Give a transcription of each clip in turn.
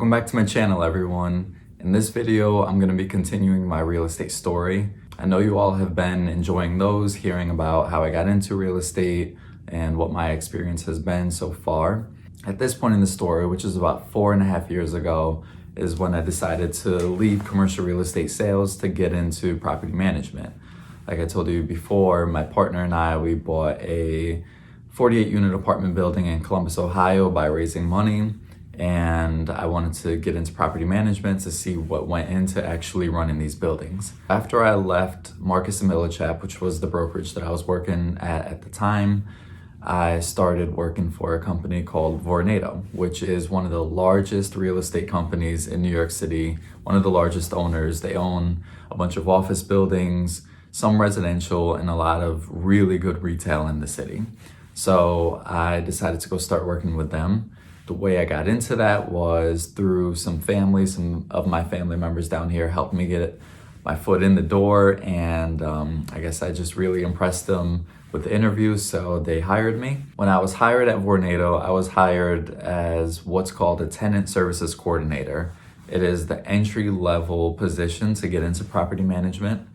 Welcome back to my channel, everyone. In this video, I'm going to be continuing my real estate story. I know you all have been enjoying those, hearing about how I got into real estate and what my experience has been so far. At this point in the story, which is about 4.5 years ago, is when I decided to leave commercial real estate sales to get into property management. Like I told you before, my partner and I, we bought a 48-unit apartment building in Columbus, Ohio by raising money. And I wanted to get into property management to see what went into actually running these buildings. After I left Marcus & Millichap, which was the brokerage that I was working at the time, I started working for a company called Verona, which is one of the largest real estate companies in New York City, one of the largest owners. They own a bunch of office buildings, some residential, and a lot of really good retail in the city. So I decided to go start working with them. The way I got into that was through some of my family members down here helped me get my foot in the door, and I guess I just really impressed them with the interviews, so they hired me. When I was hired at Vornado, I was hired as what's called a tenant services coordinator. It is the entry-level position to get into property management,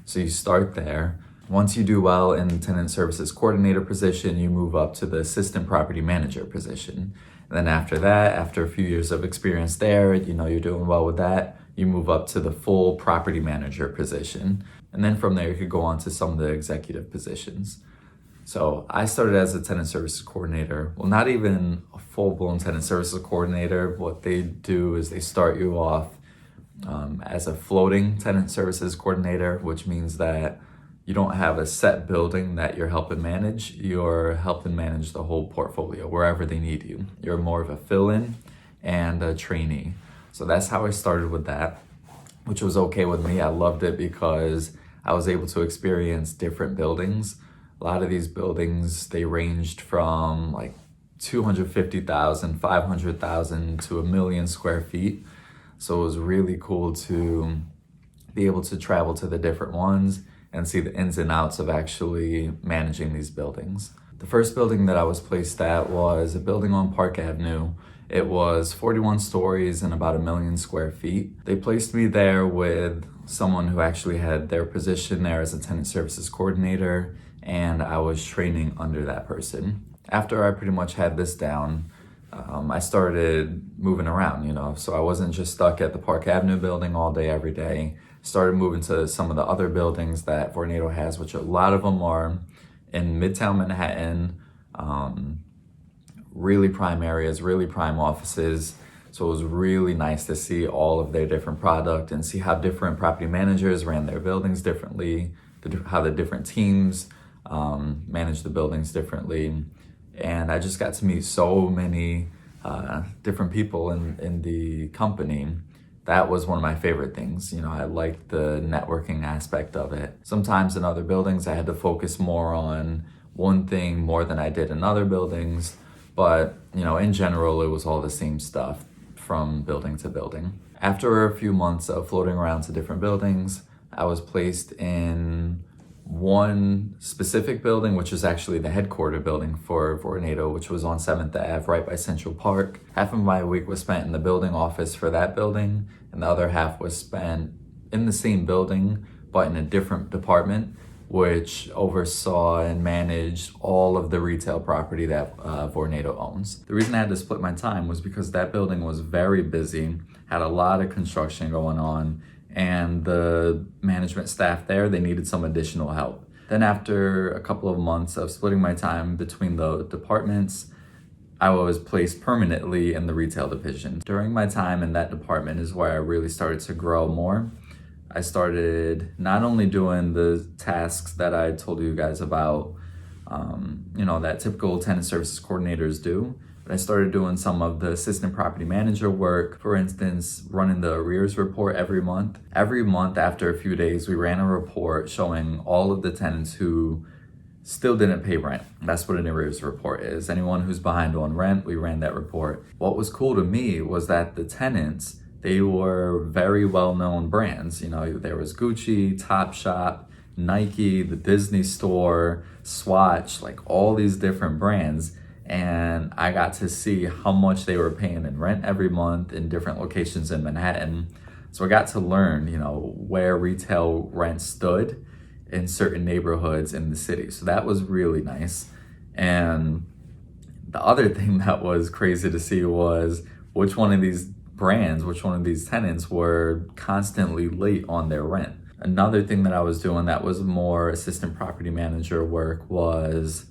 so you start there. Once you do well in the tenant services coordinator position, you move up to the assistant property manager position. And then after that, after a few years of experience there, you're doing well with that, you move up to the full property manager position. And then from there, you could go on to some of the executive positions. So I started as a tenant services coordinator. Well, not even a full-blown tenant services coordinator. What they do is they start you off as a floating tenant services coordinator, which means that you don't have a set building that you're helping manage. You're helping manage the whole portfolio wherever they need you. You're more of a fill-in and a trainee. So that's how I started with that, which was okay with me. I loved it because I was able to experience different buildings. A lot of these buildings, they ranged from like 250,000, 500,000 to 1 million square feet. So it was really cool to be able to travel to the different ones and see the ins and outs of actually managing these buildings. The first building that I was placed at was a building on Park Avenue. It was 41 stories and about 1 million square feet. They placed me there with someone who actually had their position there as a tenant services coordinator, and I was training under that person. After I pretty much had this down, I started moving around, so I wasn't just stuck at the Park Avenue building all day, every day. Started moving to some of the other buildings that Vornado has, which a lot of them are in Midtown Manhattan, really prime areas, really prime offices. So it was really nice to see all of their different product and see how different property managers ran their buildings differently, how the different teams managed the buildings differently. And I just got to meet so many different people in the company. That was one of my favorite things. I liked the networking aspect of it. Sometimes in other buildings, I had to focus more on one thing more than I did in other buildings. But, in general, it was all the same stuff from building to building. After a few months of floating around to different buildings, I was placed in one specific building, which is actually the headquarter building for Vornado, which was on 7th Ave, right by Central Park. Half of my week was spent in the building office for that building, and the other half was spent in the same building, but in a different department, which oversaw and managed all of the retail property that Vornado owns. The reason I had to split my time was because that building was very busy, had a lot of construction going on, and the management staff there, they needed some additional help. Then after a couple of months of splitting my time between the departments, I was placed permanently in the retail division. During my time in that department is where I really started to grow more. I started not only doing the tasks that I told you guys about, that typical tenant services coordinators do, I started doing some of the assistant property manager work. For instance, running the arrears report every month. Every month after a few days, we ran a report showing all of the tenants who still didn't pay rent. That's what an arrears report is. Anyone who's behind on rent, we ran that report. What was cool to me was that the tenants, they were very well-known brands. There was Gucci, Topshop, Nike, the Disney store, Swatch, like all these different brands. and I got to see how much they were paying in rent every month in different locations in Manhattan. So I got to learn, where retail rent stood in certain neighborhoods in the city. So that was really nice. And the other thing that was crazy to see was which one of these tenants were constantly late on their rent. Another thing that I was doing that was more assistant property manager work was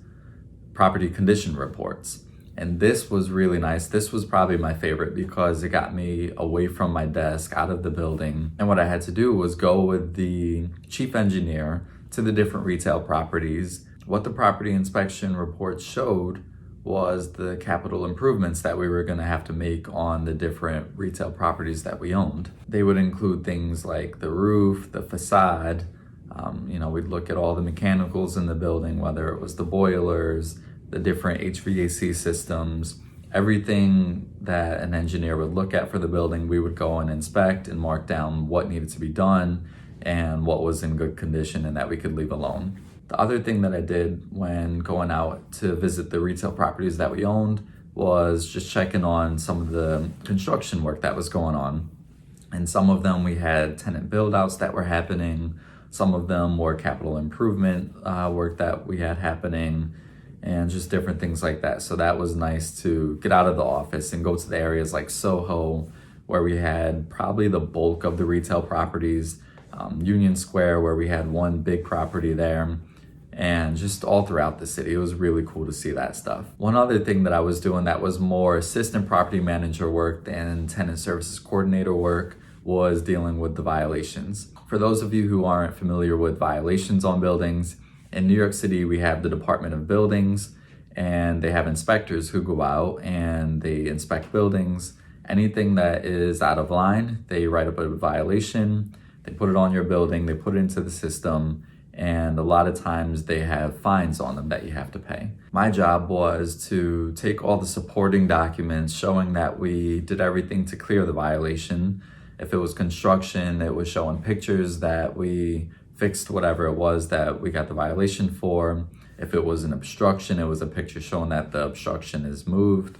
property condition reports. And this was really nice. This was probably my favorite because it got me away from my desk, out of the building. And what I had to do was go with the chief engineer to the different retail properties. What the property inspection report showed was the capital improvements that we were going to have to make on the different retail properties that we owned. They would include things like the roof, the facade. We'd look at all the mechanicals in the building, whether it was the boilers, the different HVAC systems, everything that an engineer would look at for the building, we would go and inspect and mark down what needed to be done and what was in good condition and that we could leave alone. The other thing that I did when going out to visit the retail properties that we owned was just checking on some of the construction work that was going on. And some of them we had tenant build outs that were happening. Some of them were capital improvement work that we had happening, and just different things like that. So that was nice to get out of the office and go to the areas like Soho, where we had probably the bulk of the retail properties, Union Square, where we had one big property there, and just all throughout the city. It was really cool to see that stuff. One other thing that I was doing that was more assistant property manager work than tenant services coordinator work was dealing with the violations. For those of you who aren't familiar with violations on buildings, in New York City, we have the Department of Buildings, and they have inspectors who go out and they inspect buildings. Anything that is out of line, they write up a violation, they put it on your building, they put it into the system, and a lot of times they have fines on them that you have to pay. My job was to take all the supporting documents showing that we did everything to clear the violation. If it was construction, it was showing pictures that we fixed whatever it was that we got the violation for. If it was an obstruction, it was a picture showing that the obstruction is moved.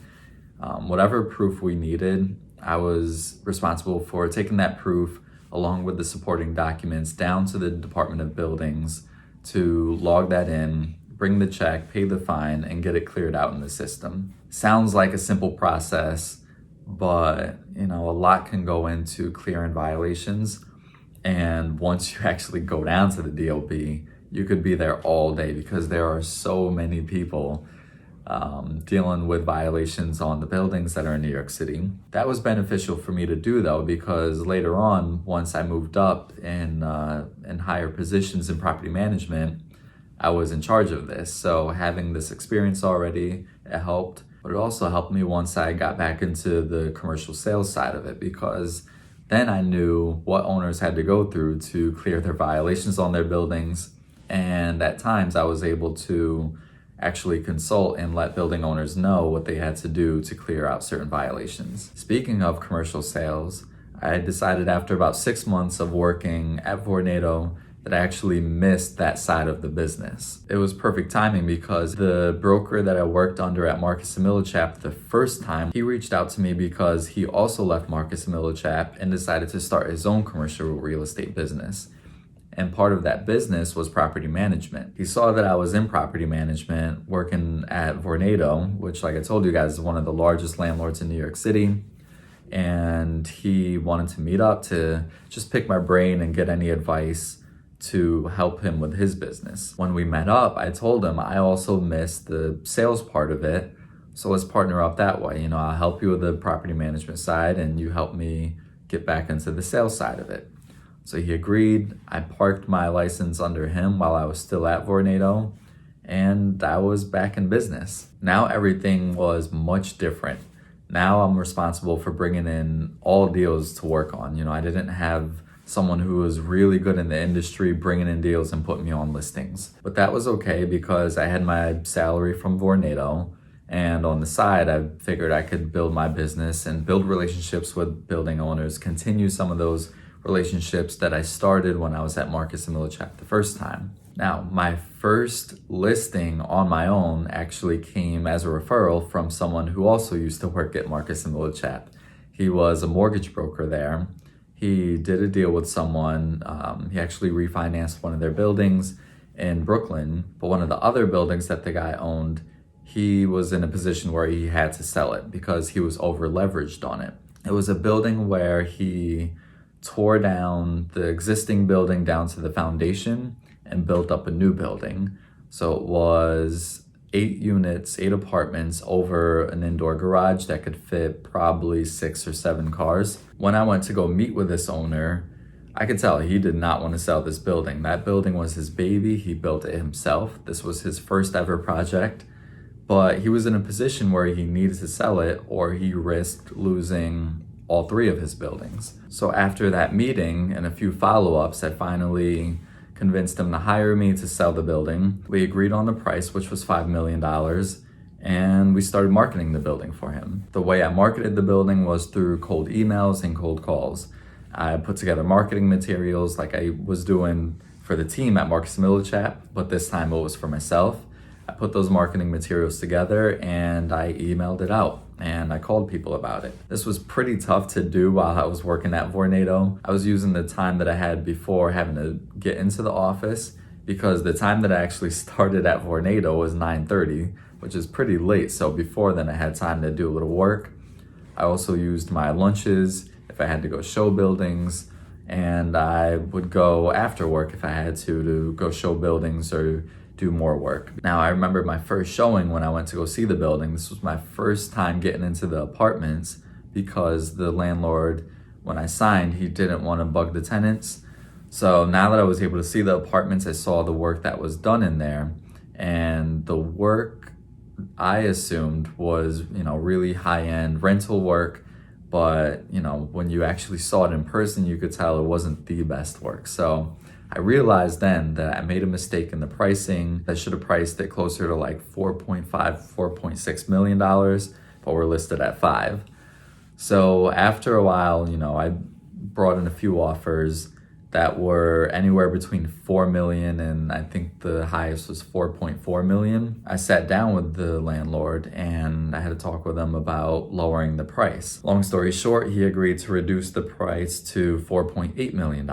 Whatever proof we needed, I was responsible for taking that proof along with the supporting documents down to the Department of Buildings to log that in, bring the check, pay the fine, and get it cleared out in the system. Sounds like a simple process, but a lot can go into clearing violations. And once you actually go down to the DOB, you could be there all day because there are so many people dealing with violations on the buildings that are in New York City. That was beneficial for me to do though, because later on, once I moved up in higher positions in property management, I was in charge of this. So having this experience already, it helped. But it also helped me once I got back into the commercial sales side of it, because then I knew what owners had to go through to clear their violations on their buildings. And at times I was able to actually consult and let building owners know what they had to do to clear out certain violations. Speaking of commercial sales, I decided after about 6 months of working at Vornado that I actually missed that side of the business. It was perfect timing because the broker that I worked under at Marcus & Millichap the first time, he reached out to me because he also left Marcus & Millichap and decided to start his own commercial real estate business. And part of that business was property management. He saw that I was in property management working at Vornado, which, like I told you guys, is one of the largest landlords in New York City. And he wanted to meet up to just pick my brain and get any advice to help him with his business. When we met up, I told him I also missed the sales part of it. So let's partner up that way. I'll help you with the property management side and you help me get back into the sales side of it. So he agreed. I parked my license under him while I was still at Vornado, and I was back in business. Now everything was much different. Now I'm responsible for bringing in all deals to work on. I didn't have someone who was really good in the industry bringing in deals and putting me on listings. But that was okay because I had my salary from Vornado, and on the side, I figured I could build my business and build relationships with building owners, continue some of those relationships that I started when I was at Marcus & Millichap the first time. Now, my first listing on my own actually came as a referral from someone who also used to work at Marcus & Millichap. He was a mortgage broker there. He did a deal with someone. He actually refinanced one of their buildings in Brooklyn, but one of the other buildings that the guy owned, he was in a position where he had to sell it because he was over leveraged on it. It was a building where he tore down the existing building down to the foundation and built up a new building. So it was 8 units, 8 apartments over an indoor garage that could fit probably 6 or 7 cars. When I went to go meet with this owner, I could tell he did not want to sell this building. That building was his baby. He built it himself. This was his first ever project, but he was in a position where he needed to sell it or he risked losing all 3 of his buildings. So after that meeting and a few follow-ups, I finally convinced him to hire me to sell the building. We agreed on the price, which was $5 million, and we started marketing the building for him. The way I marketed the building was through cold emails and cold calls. I put together marketing materials like I was doing for the team at Marcus & Millichap, but this time it was for myself. I put those marketing materials together and I emailed it out and I called people about it. This was pretty tough to do while I was working at Vornado. I was using the time that I had before having to get into the office because the time that I actually started at Vornado was 9:30, which is pretty late. So before then I had time to do a little work. I also used my lunches if I had to go show buildings, and I would go after work if I had to go show buildings or do more work. Now, I remember my first showing when I went to go see the building. This was my first time getting into the apartments because the landlord, when I signed, he didn't want to bug the tenants. So now that I was able to see the apartments, I saw the work that was done in there, and the work I assumed was, really high-end rental work, but, when you actually saw it in person, you could tell it wasn't the best work. So I realized then that I made a mistake in the pricing. I should have priced it closer to like $4.5, $4.6 million, but we're listed at 5. So after a while, I brought in a few offers that were anywhere between 4 million and I think the highest was 4.4 million. I sat down with the landlord and I had to talk with him about lowering the price. Long story short, he agreed to reduce the price to $4.8 million.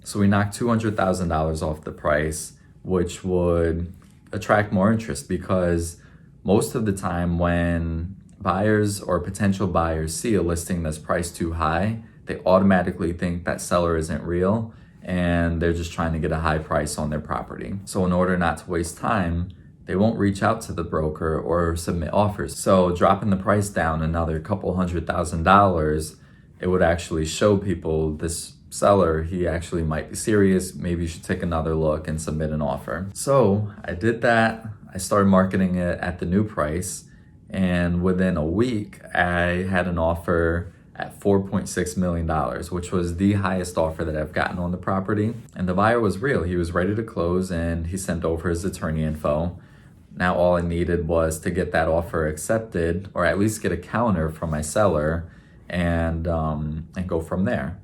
So we knocked $200,000 off the price, which would attract more interest because most of the time when buyers or potential buyers see a listing that's priced too high, they automatically think that seller isn't real and they're just trying to get a high price on their property. So in order not to waste time, they won't reach out to the broker or submit offers. So dropping the price down another couple $100,000, it would actually show people this seller, he actually might be serious. Maybe you should take another look and submit an offer. So I did that. I started marketing it at the new price. And within a week, I had an offer at $4.6 million, which was the highest offer that I've gotten on the property. And the buyer was real. He was ready to close and he sent over his attorney info. Now all I needed was to get that offer accepted, or at least get a counter from my seller and go from there.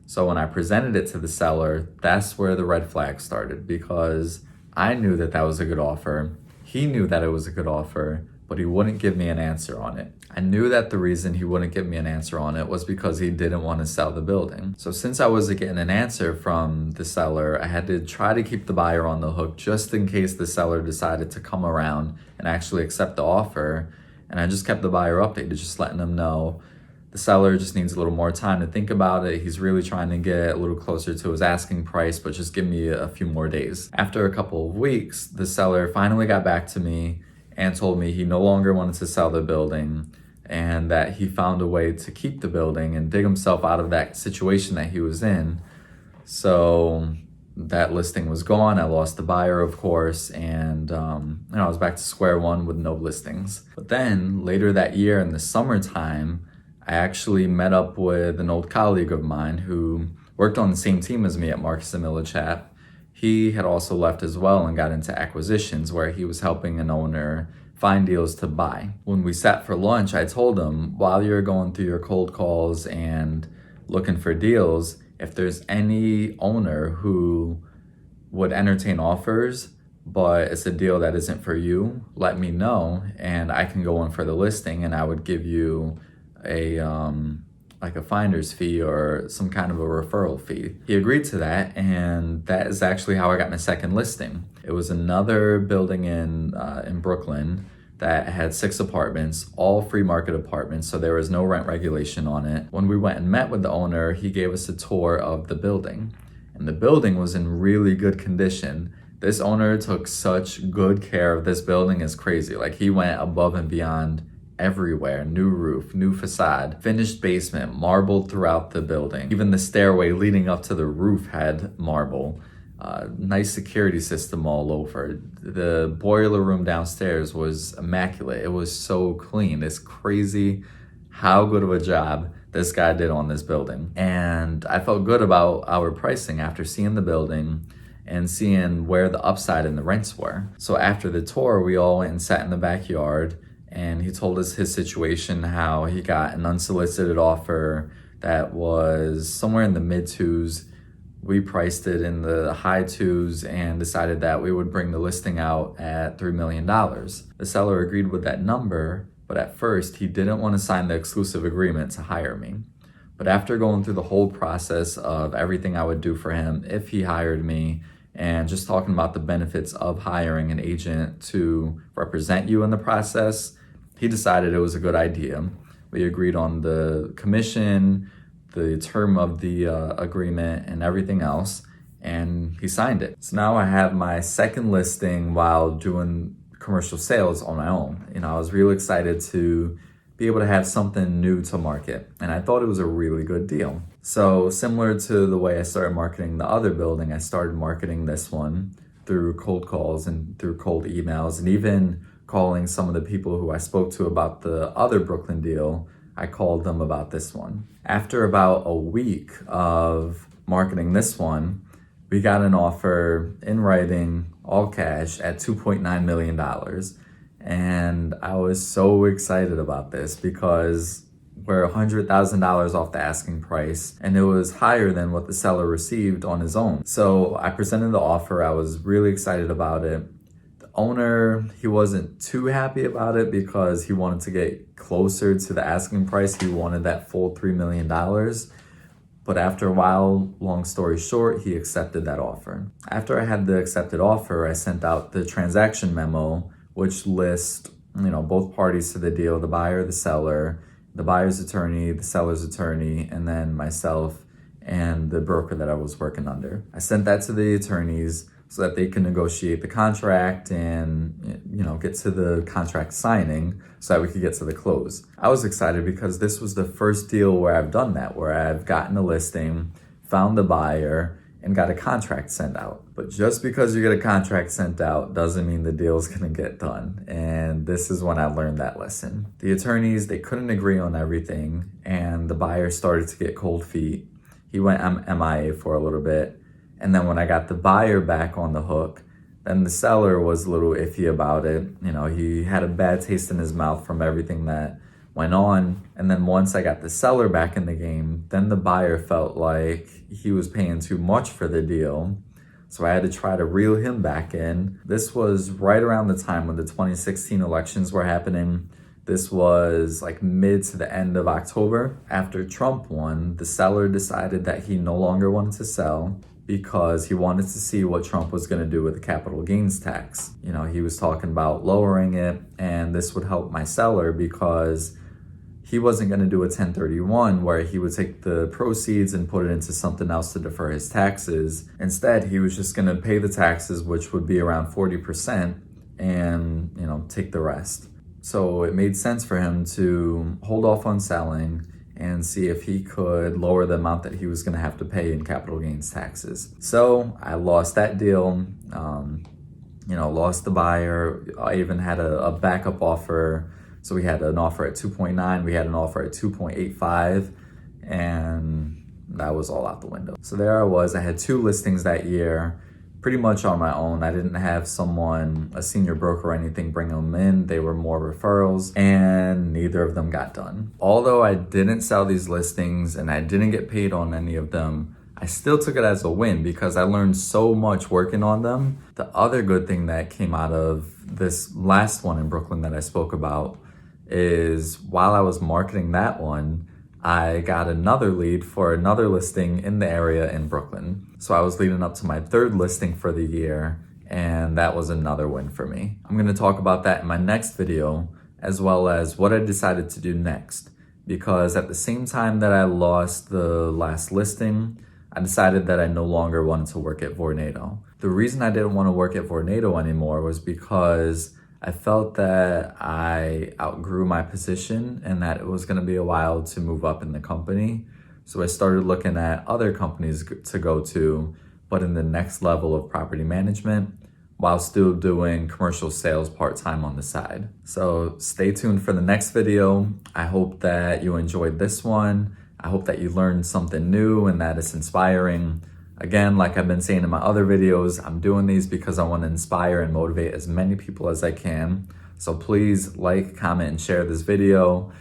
So when I presented it to the seller, that's where the red flag started, because I knew that that was a good offer. He knew that it was a good offer, but he wouldn't give me an answer on it. I knew that the reason he wouldn't give me an answer on it was because he didn't want to sell the building. So since I wasn't getting an answer from the seller, I had to try to keep the buyer on the hook just in case the seller decided to come around and actually accept the offer. And I just kept the buyer updated, just letting them know the seller just needs a little more time to think about it. He's really trying to get a little closer to his asking price, but just give me a few more days. After a couple of weeks, the seller finally got back to me and told me he no longer wanted to sell the building and that he found a way to keep the building and dig himself out of that situation that he was in. So that listing was gone. I lost the buyer, of course, and I was back to square one with no listings. But then later that year in the summertime, I actually met up with an old colleague of mine who worked on the same team as me at Marcus & Millichap. He had also left as well and got into acquisitions where he was helping an owner find deals to buy. When we sat for lunch, I told him, while you're going through your cold calls and looking for deals, if there's any owner who would entertain offers, but it's a deal that isn't for you, let me know and I can go in for the listing and I would give you a like a finder's fee or some kind of a referral fee. He agreed to that, and that is actually how I got my second listing. It was another building in Brooklyn that had 6 apartments, all free market apartments, so there was no rent regulation on it. When we went and met with the owner, he gave us a tour of the building, and the building was in really good condition. This owner took such good care of this building, is crazy. Like, he went above and beyond everywhere. New roof, new facade, finished basement, marbled throughout the building. Even the stairway leading up to the roof had marble. Nice security system all over. The boiler room downstairs was immaculate. It was so clean. It's crazy how good of a job this guy did on this building. And I felt good about our pricing after seeing the building and seeing where the upside in the rents were. So after the tour, we all went and sat in the backyard, and he told us his situation, how he got an unsolicited offer that was somewhere in the mid-2s. We priced it in the high 2s and decided that we would bring the listing out at $3 million. The seller agreed with that number, but at first he didn't want to sign the exclusive agreement to hire me. But after going through the whole process of everything I would do for him if he hired me, and just talking about the benefits of hiring an agent to represent you in the process, he decided it was a good idea. We agreed on the commission, the term of the agreement, and everything else, and he signed it. So now I have my second listing while doing commercial sales on my own. You know, I was really excited to be able to have something new to market, and I thought it was a really good deal. So similar to the way I started marketing the other building, I started marketing this one through cold calls and through cold emails, and even calling some of the people who I spoke to about the other Brooklyn deal. I called them about this one. After about a week of marketing this one, we got an offer in writing, all cash, at $2.9 million. And I was so excited about this because we're $100,000 off the asking price, and it was higher than what the seller received on his own. So I presented the offer. I was really excited about it. The owner, he wasn't too happy about it because he wanted to get closer to the asking price. He wanted that full $3 million. But after a while, long story short, he accepted that offer. After I had the accepted offer, I sent out the transaction memo, which lists, both parties to the deal, the buyer, the seller, the buyer's attorney, the seller's attorney, and then myself and the broker that I was working under. I sent that to the attorneys so that they can negotiate the contract and, get to the contract signing so that we could get to the close. I was excited because this was the first deal where I've done that, where I've gotten a listing, found the buyer, and got a contract sent out. But just because you get a contract sent out doesn't mean the deal's gonna get done. And this is when I learned that lesson. The attorneys, they couldn't agree on everything, and the buyer started to get cold feet. He went MIA for a little bit. And then when I got the buyer back on the hook, then the seller was a little iffy about it. He had a bad taste in his mouth from everything that went on. And then once I got the seller back in the game, then the buyer felt like he was paying too much for the deal. So I had to try to reel him back in. This was right around the time when the 2016 elections were happening. This was like mid to the end of October. After Trump won, the seller decided that he no longer wanted to sell because he wanted to see what Trump was going to do with the capital gains tax. He was talking about lowering it, and this would help my seller because he wasn't going to do a 1031 where he would take the proceeds and put it into something else to defer his taxes. Instead, he was just going to pay the taxes, which would be around 40%, and, take the rest. So it made sense for him to hold off on selling and see if he could lower the amount that he was going to have to pay in capital gains taxes. So I lost that deal, lost the buyer. I even had a backup offer. So we had an offer at 2.9, we had an offer at 2.85, and that was all out the window. So there I was. I had 2 listings that year, pretty much on my own. I didn't have someone, a senior broker or anything, bring them in. They were more referrals, and neither of them got done. Although I didn't sell these listings and I didn't get paid on any of them, I still took it as a win because I learned so much working on them. The other good thing that came out of this last one in Brooklyn that I spoke about is while I was marketing that one, I got another lead for another listing in the area in Brooklyn. So I was leading up to my third listing for the year, and that was another win for me. I'm gonna talk about that in my next video, as well as what I decided to do next. Because at the same time that I lost the last listing, I decided that I no longer wanted to work at Vornado. The reason I didn't want to work at Vornado anymore was because I felt that I outgrew my position and that it was going to be a while to move up in the company. So I started looking at other companies to go to, but in the next level of property management, while still doing commercial sales part-time on the side. So stay tuned for the next video. I hope that you enjoyed this one. I hope that you learned something new and that it's inspiring. Again, like I've been saying in my other videos, I'm doing these because I want to inspire and motivate as many people as I can. So please like, comment, and share this video.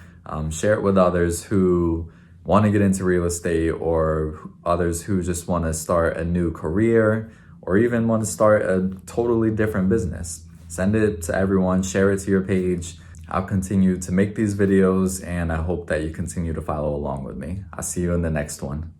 Share it with others who want to get into real estate, or others who just want to start a new career, or even want to start a totally different business. Send it to everyone, share it to your page. I'll continue to make these videos, and I hope that you continue to follow along with me. I'll see you in the next one.